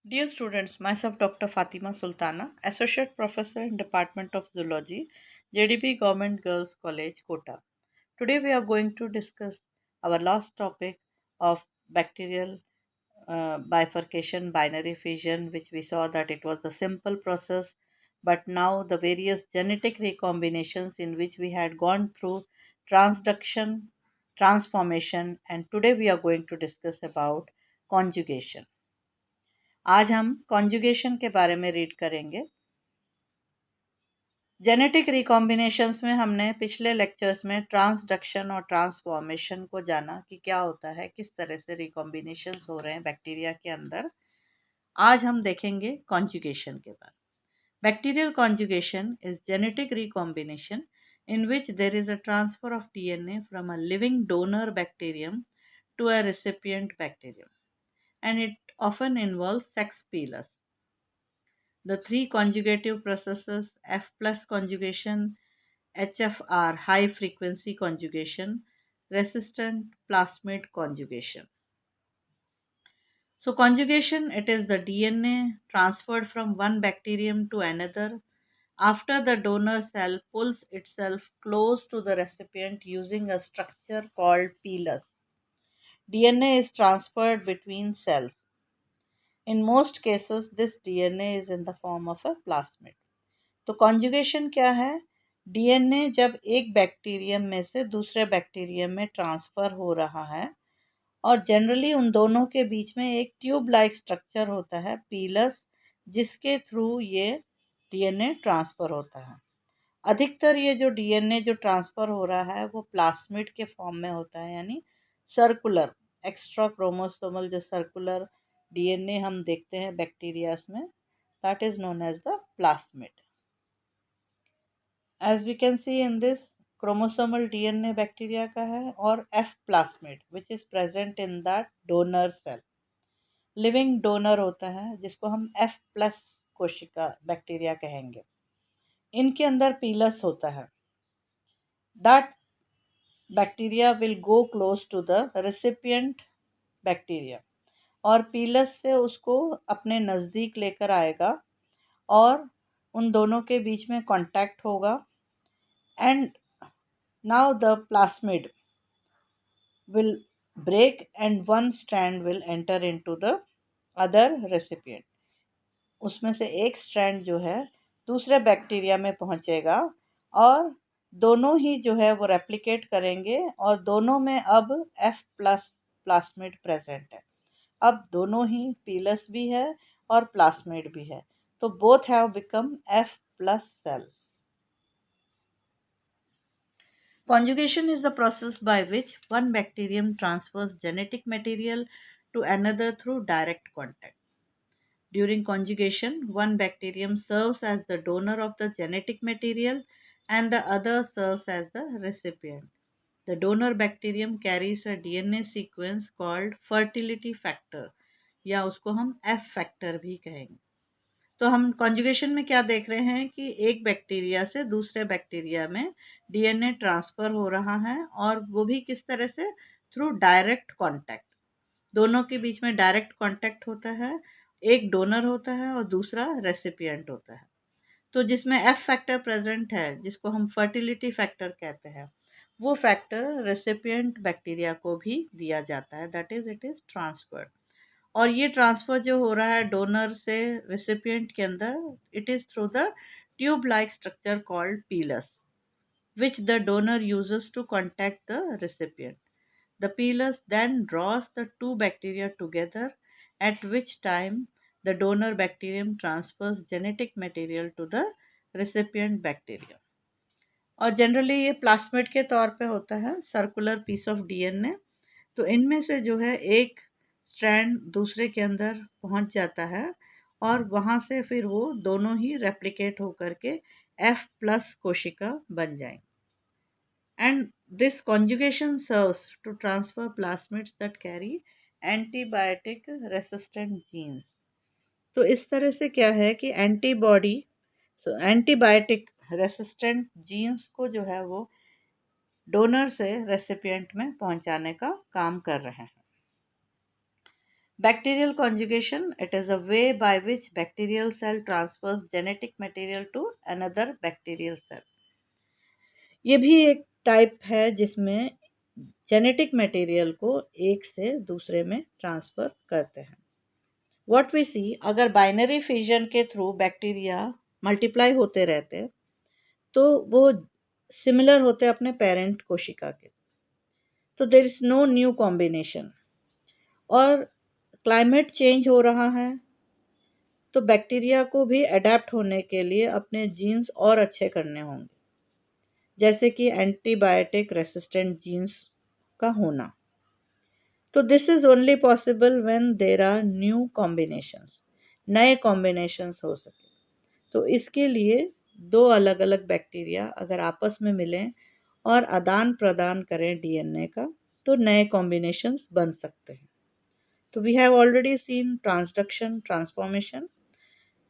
Dear students, myself Dr. Fatima Sultana, Associate Professor in Department of Zoology, JDB Government Girls College, Kota. Today we are going to discuss our last topic of bacterial bifurcation, binary fission, which we saw that it was a simple process, but now the various genetic recombinations in which we had gone through transduction, transformation, and today we are going to discuss about conjugation. आज हम conjugation के बारे में read करेंगे। Genetic रिकॉम्बिनेशंस में हमने पिछले lectures में ट्रांसडक्शन और ट्रांसफॉर्मेशन को जाना कि क्या होता है, किस तरह से रिकॉम्बिनेशंस हो रहे हैं बैक्टीरिया के अंदर। आज हम देखेंगे कॉन्जुगेशन के बारे में। Bacterial conjugation is genetic recombination in which there is a transfer of DNA from a living donor bacterium to a recipient bacterium, and it often involves sex pelus. The three conjugative processes F plus conjugation, HFR high frequency conjugation, resistant plasmid conjugation. So conjugation, it is the DNA transferred from one bacterium to another after the donor cell pulls itself close to the recipient using a structure called pelus. DNA is transferred between cells. In most cases, this DNA is in the form of a plasmid. तो conjugation क्या है? DNA जब एक bacterium में से दूसरे bacterium में transfer हो रहा है और जनरली उन दोनों के बीच में एक ट्यूब लाइक स्ट्रक्चर होता है पीलस, जिसके थ्रू ये डीएनए ट्रांसफ़र होता है। अधिकतर ये जो डीएनए जो ट्रांसफ़र हो रहा है वो प्लास्मिड के फॉर्म में होता है, यानी सर्कुलर एक्स्ट्रा क्रोमोसोमल जो सर्कुलर डीएनए हम देखते हैं बैक्टीरियाज में, that is known as the plasmid. As we can see in this, chromosomal DNA bacteria का है और F plasmid which is present in that donor cell. Living donor होता है जिसको हम F प्लस कोशिका बैक्टीरिया कहेंगे। इनके अंदर पीलस होता है। That bacteria will go close to the recipient bacteria और पीलस से उसको अपने नज़दीक लेकर आएगा और उन दोनों के बीच में कांटेक्ट होगा and now the plasmid will break and one strand will enter into the other recipient. उसमें से एक स्ट्रैंड जो है दूसरे बैक्टीरिया में पहुंचेगा और दोनों ही जो है वो रेप्लिकेट करेंगे और दोनों में अब F प्लस प्लास्मिड प्रेजेंट है। अब दोनों ही पीलस भी है और प्लास्मिड भी है, तो both have become F plus cell. Conjugation is the process by which one bacterium transfers genetic material to another through direct contact. During conjugation, one bacterium serves as the donor of the genetic material and the other serves as the recipient. The donor bacterium carries a DNA sequence called fertility factor, या उसको हम F factor भी कहेंगे। तो हम conjugation में क्या देख रहे हैं कि एक बैक्टीरिया से दूसरे बैक्टीरिया में डीएनए ट्रांसफ़र हो रहा है और वो भी किस तरह से? Through direct contact. दोनों के बीच में डायरेक्ट कांटेक्ट होता है, एक डोनर होता है और दूसरा रेसिपिएंट होता है। तो जिसमें एफ फैक्टर प्रेजेंट है, जिसको हम फर्टिलिटी फैक्टर कहते हैं, वो फैक्टर रेसिपिएंट बैक्टीरिया को भी दिया जाता है, that is it is transferred. और ये ट्रांसफ़र जो हो रहा है डोनर से रेसिपिएंट के अंदर, it is through the tube like structure called pilus which the donor uses to contact the recipient. The pilus then draws the two bacteria together, at which time the donor bacterium transfers genetic material to the recipient bacteria. और generally ये plasmid के तौर पे होता है, circular piece of DNA. तो इनमें से जो है एक स्ट्रैंड दूसरे के अंदर पहुंच जाता है और वहाँ से फिर वो दोनों ही रेप्लिकेट होकर के F प्लस कोशिका बन जाएंगे। And this conjugation serves to transfer plasmids that carry antibiotic resistant genes. तो इस तरह से क्या है कि एंटीबायोटिक रेसिस्टेंट जीन्स को जो है वो डोनर से रेसिपिएंट में पहुंचाने का काम कर रहे हैं। Bacterial conjugation, it is a way by which bacterial cell transfers genetic material to another bacterial cell. ये भी एक टाइप है जिसमें जेनेटिक मटेरियल को एक से दूसरे में ट्रांसफ़र करते हैं। व्हाट वी सी, अगर बाइनरी फिजन के थ्रू बैक्टीरिया मल्टीप्लाई होते रहते तो वो सिमिलर होते अपने पेरेंट कोशिका के, तो there is no new combination. और क्लाइमेट चेंज हो रहा है तो बैक्टीरिया को भी अडेप्ट होने के लिए अपने जीन्स और अच्छे करने होंगे, जैसे कि एंटीबायोटिक रेसिस्टेंट जीन्स का होना। तो this is only possible when there are new combinations, नए कॉम्बिनेशंस हो सके। तो इसके लिए दो अलग अलग बैक्टीरिया अगर आपस में मिलें और आदान प्रदान करें डीएनए का, तो नए कॉम्बिनेशंस बन सकते हैं। तो we have already seen transduction, transformation,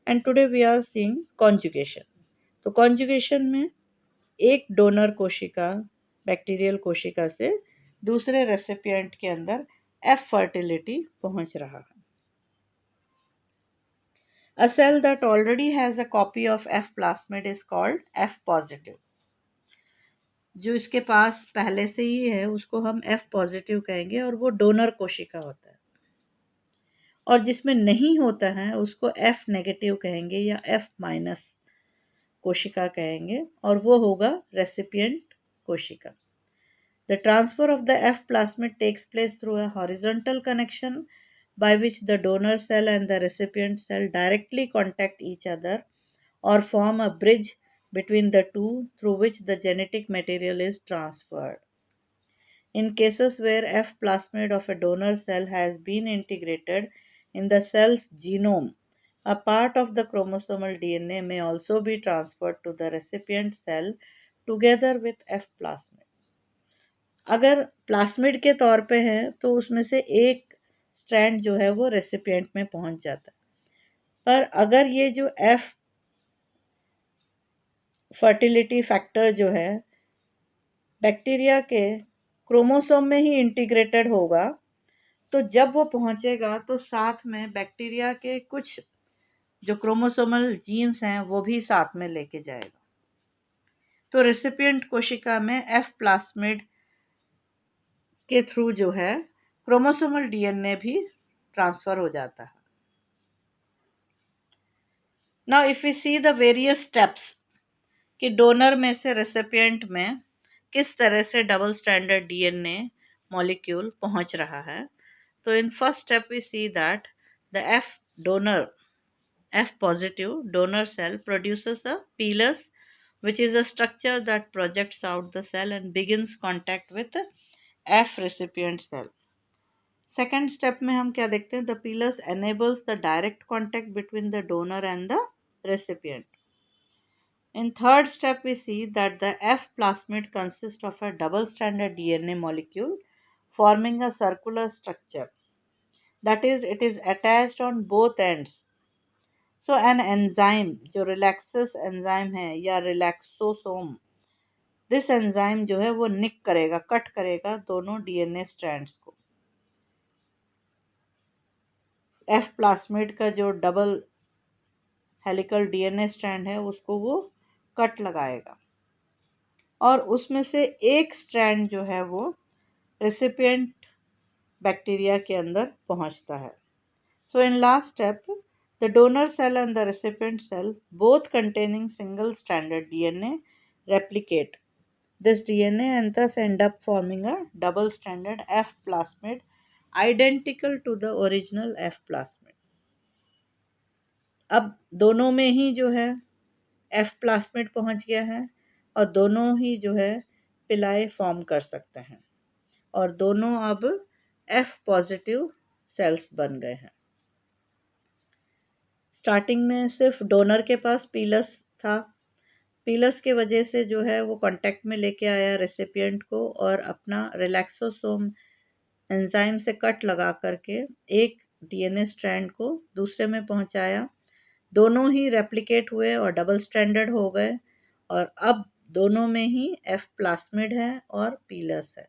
and today we are seeing conjugation. तो कॉन्जुगेशन में एक डोनर कोशिका, बैक्टीरियल कोशिका से दूसरे रेसिपिएंट के अंदर एफ फर्टिलिटी पहुंच रहा है। A cell that already has a copy of F plasmid is called F positive. जो इसके पास पहले से ही है उसको हम F पॉजिटिव कहेंगे और वो डोनर कोशिका होता है। और जिसमें नहीं होता है उसको F नेगेटिव कहेंगे या F माइनस कोशिका कहेंगे और वो होगा रेसिपिएंट कोशिका। The transfer of the F plasmid takes place through a horizontal connection by which the donor cell and the recipient cell directly contact each other or form a bridge between the two through which the genetic material is transferred. In cases where F plasmid of a donor cell has been integrated in the cell's genome, a part of the chromosomal DNA may also be transferred to the recipient cell together with F plasmid. अगर plasmid के तौर पे है तो उसमें से एक strand जो है वो रेसिपिएंट में पहुंच जाता है, पर अगर ये जो एफ फर्टिलिटी फैक्टर जो है बैक्टीरिया के क्रोमोसोम में ही इंटीग्रेटेड होगा, तो जब वो पहुंचेगा तो साथ में बैक्टीरिया के कुछ जो क्रोमोसोमल जीन्स हैं वो भी साथ में लेके जाएगा। तो रेसिपिएंट कोशिका में एफ प्लास्मिड के थ्रू जो है क्रोमोसोमल डीएनए भी ट्रांसफर हो जाता है। Now if we see the various steps कि डोनर में से रेसिपिएंट में किस तरह से डबल स्टैंडर्ड डीएनए मॉलिक्यूल पहुंच रहा है, तो in first step we see that the F positive donor cell produces a pilus, which is a structure that projects out the cell and begins contact with the F recipient cell. Second step में हम क्या देखते हैं, the pilus enables the direct contact between the donor and the recipient. In third step, we see that the F plasmid consists of a double-stranded DNA molecule forming a circular structure. That is, it is attached on both ends. So, an enzyme जो relaxes enzyme है या relaxosome, this enzyme जो है वो निक करेगा, cut करेगा दोनों DNA strands को। F plasmid का जो डबल हेलिकल DNA strand है उसको वो कट लगाएगा और उसमें से एक स्ट्रैंड जो है वो रेसिपिएंट बैक्टीरिया के अंदर पहुंचता है। So in last step the donor cell and the recipient cell both containing single stranded DNA replicate this DNA and thus end up forming a double stranded F plasmid identical to the original F plasmid. अब दोनों में ही जो है F plasmid पहुंच गया है और दोनों ही जो है पिलाई फॉर्म कर सकते हैं और दोनों अब F पॉजिटिव सेल्स बन गए हैं। स्टार्टिंग में सिर्फ डोनर के पास पीलस था, पीलस के वजह से जो है वो कांटेक्ट में लेके आया रेसिपिएंट को और अपना रिलैक्सोसोम एंजाइम से कट लगा करके एक डीएनए स्ट्रैंड को दूसरे में पहुंचाया। दोनों ही रेप्लिकेट हुए और डबल स्ट्रैंडेड हो गए और अब दोनों में ही एफ प्लास्मिड है और पीलस है।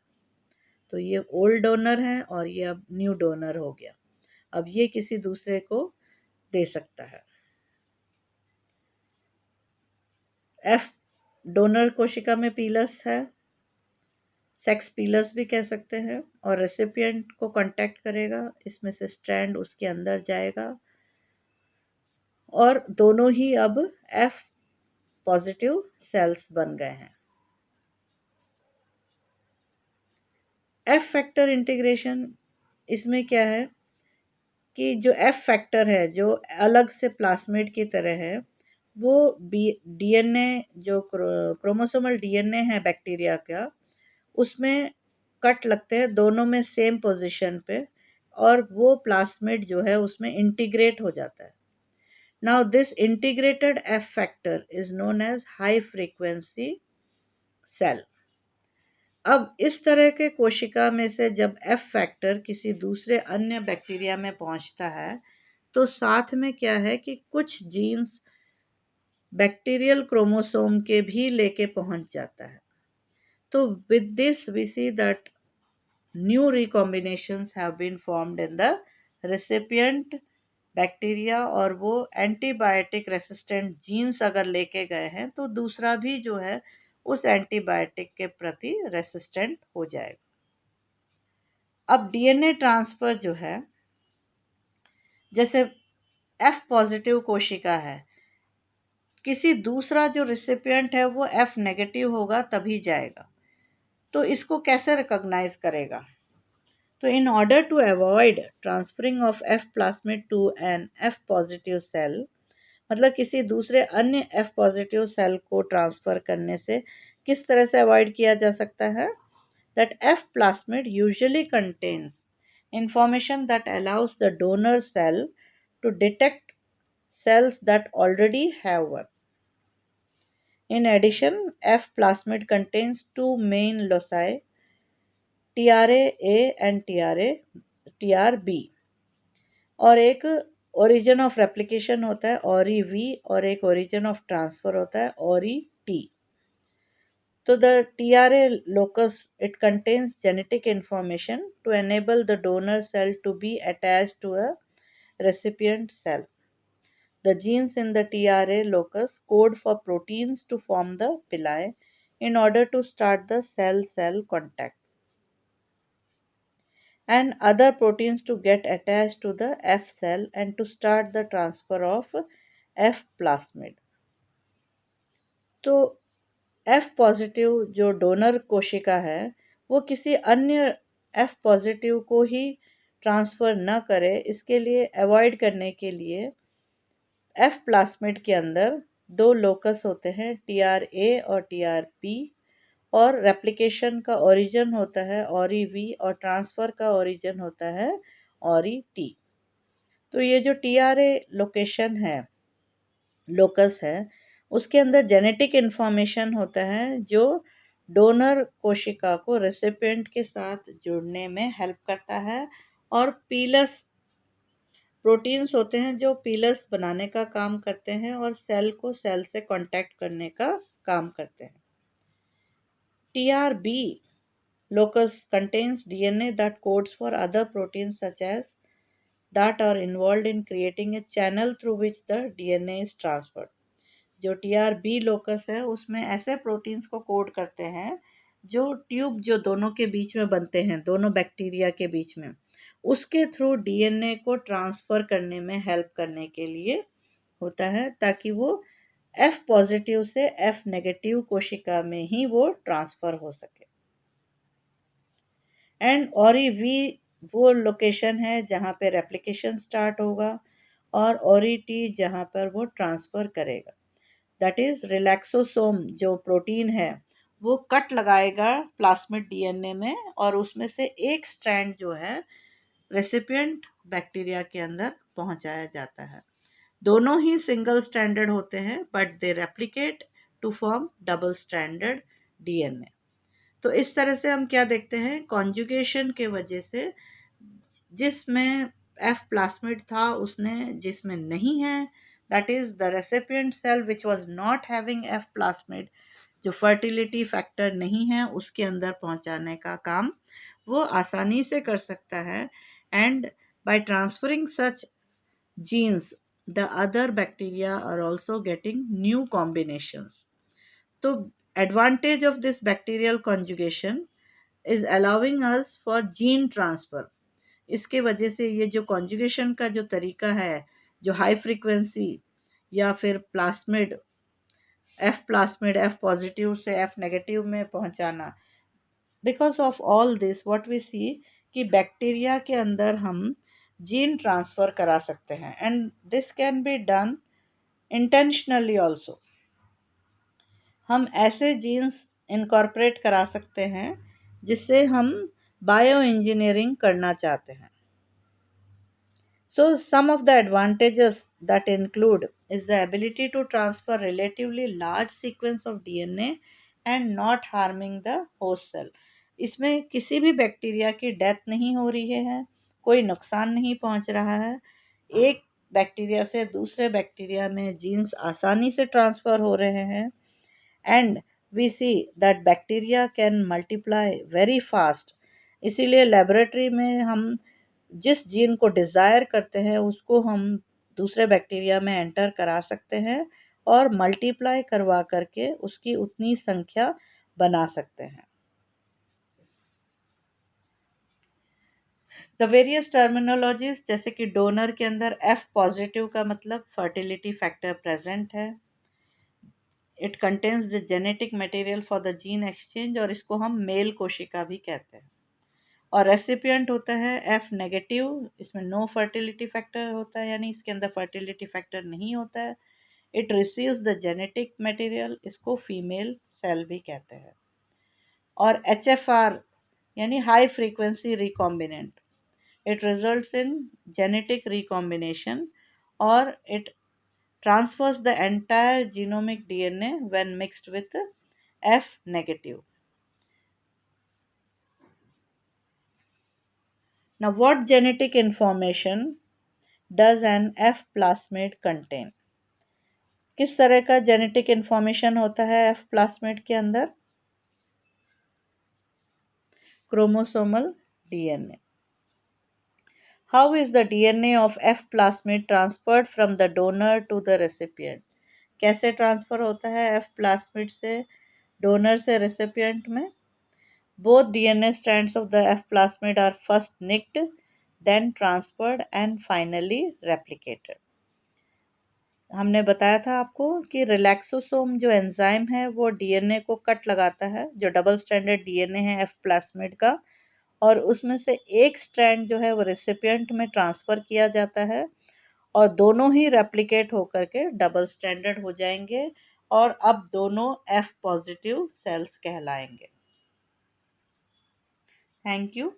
तो ये ओल्ड डोनर है और ये अब न्यू डोनर हो गया अब ये किसी दूसरे को दे सकता है। एफ डोनर कोशिका में पीलस है, सेक्स पीलस भी कह सकते हैं, और रेसिपिएंट को कांटेक्ट करेगा, इसमें से स्ट्रैंड उसके अंदर जाएगा और दोनों ही अब एफ पॉजिटिव सेल्स बन गए हैं। एफ फैक्टर इंटीग्रेशन, इसमें क्या है कि जो एफ फैक्टर है जो अलग से प्लास्मिड की तरह है, वो डीएनए जो क्रोमोसोमल डीएनए है बैक्टीरिया का, उसमें कट लगते हैं दोनों में सेम पोजीशन पे, और वो प्लास्मिड जो है उसमें इंटीग्रेट हो जाता है। Now this integrated F factor is known as high frequency cell. अब इस तरह के कोशिका में से जब एफ फैक्टर किसी दूसरे अन्य बैक्टीरिया में पहुंचता है, तो साथ में क्या है कि कुछ जीन्स बैक्टीरियल क्रोमोसोम के भी लेके पहुंच जाता है। तो with this we see that new recombinations have been formed in the recipient bacteria, और वो एंटीबायोटिक रेसिस्टेंट जीन्स अगर लेके गए हैं तो दूसरा भी जो है उस एंटीबायोटिक के प्रति रेसिस्टेंट हो जाएगा। अब डीएनए ट्रांसफर जो है, जैसे एफ पॉजिटिव कोशिका है, किसी दूसरा जो रिसिपिएंट है वो एफ नेगेटिव होगा तभी जाएगा, तो इसको कैसे रिकॉग्नाइज करेगा? तो in order to avoid transferring of F plasmid to an F positive cell, मतलब किसी दूसरे अन्य F पॉजिटिव सेल को ट्रांसफर करने से किस तरह से अवॉइड किया जा सकता है? That F plasmid usually contains information that allows the donor cell to detect cells that already have one. In addition, F plasmid contains two main loci, TRA-A and TRB, और एक ओरिजिन ऑफ रेप्लिकेशन होता है ORI V, और एक origin of transfer होता है ORI T। तो the TRA locus, it contains genetic information to enable the donor cell to be attached to a recipient cell. The genes in the TRA locus code for proteins to form the villi in order to start the cell-cell contact, and other proteins to get attached to the F cell and to start the transfer of F plasmid. तो F positive जो donor कोशिका है वो किसी अन्य F positive को ही transfer न करे, इसके लिए अवॉइड करने के लिए F प्लास्मिड के अंदर दो लोकस होते हैं, TRA और TRP, और रेप्लिकेशन का ओरिजिन होता है ORI V और ट्रांसफ़र का ओरिजिन होता है ORI T। तो ये जो TRA लोकेशन है, लोकस है, उसके अंदर जेनेटिक इन्फॉर्मेशन होता है जो डोनर कोशिका को रेसिपिएंट के साथ जुड़ने में हेल्प करता है, और पीलस प्रोटीन्स होते हैं जो पीलस बनाने का काम करते हैं और सेल को सेल से कांटेक्ट करने का काम करते हैं। TRB locus contains DNA that codes for other proteins such as that are involved in creating a channel through which the DNA is transferred. जो TRB लोकस है उसमें ऐसे प्रोटीन्स को कोड करते हैं जो ट्यूब जो दोनों के बीच में बनते हैं, दोनों बैक्टीरिया के बीच में, उसके थ्रू डीएनए को ट्रांसफ़र करने में हेल्प करने के लिए होता है, ताकि वो F पॉजिटिव से F नेगेटिव कोशिका में ही वो ट्रांसफ़र हो सके। एंड ORI V वो लोकेशन है जहाँ पे रेप्लिकेशन स्टार्ट होगा, और ORI T जहाँ पर वो ट्रांसफ़र करेगा। दैट इज़ रिलैक्सोसोम जो प्रोटीन है वो कट लगाएगा प्लास्मिड डीएनए में, और उसमें से एक स्ट्रैंड जो है रेसिपिएंट बैक्टीरिया के अंदर पहुंचाया जाता है। दोनों ही सिंगल स्ट्रैंडेड होते हैं but they replicate to form double stranded DNA. तो इस तरह से हम क्या देखते हैं, कॉन्जुगेशन के वजह से जिसमें एफ प्लास्मिड था उसने जिसमें नहीं है, that is the recipient cell which was not having F plasmid, जो फर्टिलिटी फैक्टर नहीं है, उसके अंदर पहुंचाने का काम वो आसानी से कर सकता है। And By transferring such genes, the other bacteria are also getting new combinations. तो advantage of this bacterial conjugation is allowing us for gene transfer. इसके वजह से ये जो कॉन्जुगेशन का जो तरीका है, जो हाई फ्रीक्वेंसी या फिर plasmid, F plasmid F positive से एफ नेगेटिव में पहुंचाना, because of all this what we see कि बैक्टीरिया के अंदर हम जीन ट्रांसफ़र करा सकते हैं and this can be done intentionally also. हम ऐसे जीन्स इनकॉर्पोरेट करा सकते हैं जिससे हम बायो इंजीनियरिंग करना चाहते हैं। So some of the advantages that include is the ability to transfer relatively large sequence of DNA and not harming the host cell. इसमें किसी भी बैक्टीरिया की डेथ नहीं हो रही है, कोई नुकसान नहीं पहुंच रहा है। एक बैक्टीरिया से दूसरे बैक्टीरिया में जीन्स आसानी से ट्रांसफ़र हो रहे हैं and we see that bacteria can multiply very fast. इसीलिए लेबोरेटरी में हम जिस जीन को डिज़ायर करते हैं उसको हम दूसरे बैक्टीरिया में एंटर करा सकते हैं और मल्टीप्लाई करवा करके उसकी उतनी संख्या बना सकते हैं। द वेरियस टर्मिनोलॉजीज, जैसे कि डोनर के अंदर एफ पॉजिटिव का मतलब फर्टिलिटी फैक्टर प्रेजेंट है, it contains the genetic material for the gene exchange, और इसको हम मेल कोशिका भी कहते हैं। और रेसिपिएंट होता है एफ नेगेटिव, इसमें नो फर्टिलिटी फैक्टर होता है, यानी इसके अंदर फर्टिलिटी फैक्टर नहीं होता है। It receives the genetic material, इसको फीमेल सेल भी कहते हैं। और एच एफ आर यानी high frequency recombinant, it results in genetic recombination और it transfers the entire genomic DNA when mixed with F negative. Now, what genetic information does an F plasmid contain? किस तरह का genetic information होता है F plasmid के अंदर? Chromosomal DNA. How is the DNA of F plasmid transferred from the donor to the recipient? कैसे transfer होता है एफ प्लास्मिड से डोनर से रेसिपिएंट में? Both DNA strands of the F plasmid are first nicked, then transferred and finally replicated. हमने बताया था आपको कि रिलैक्सोसोम जो एंजाइम है वो डीएनए को कट लगाता है, जो डबल स्ट्रैंडेड डीएनए है एफ प्लास्मिड का, और उसमें से एक स्ट्रैंड जो है वो रेसिपिएंट में ट्रांसफ़र किया जाता है और दोनों ही रेप्लिकेट होकर के डबल स्ट्रैंडेड हो जाएंगे और अब दोनों एफ पॉजिटिव सेल्स कहलाएंगे। Thank you.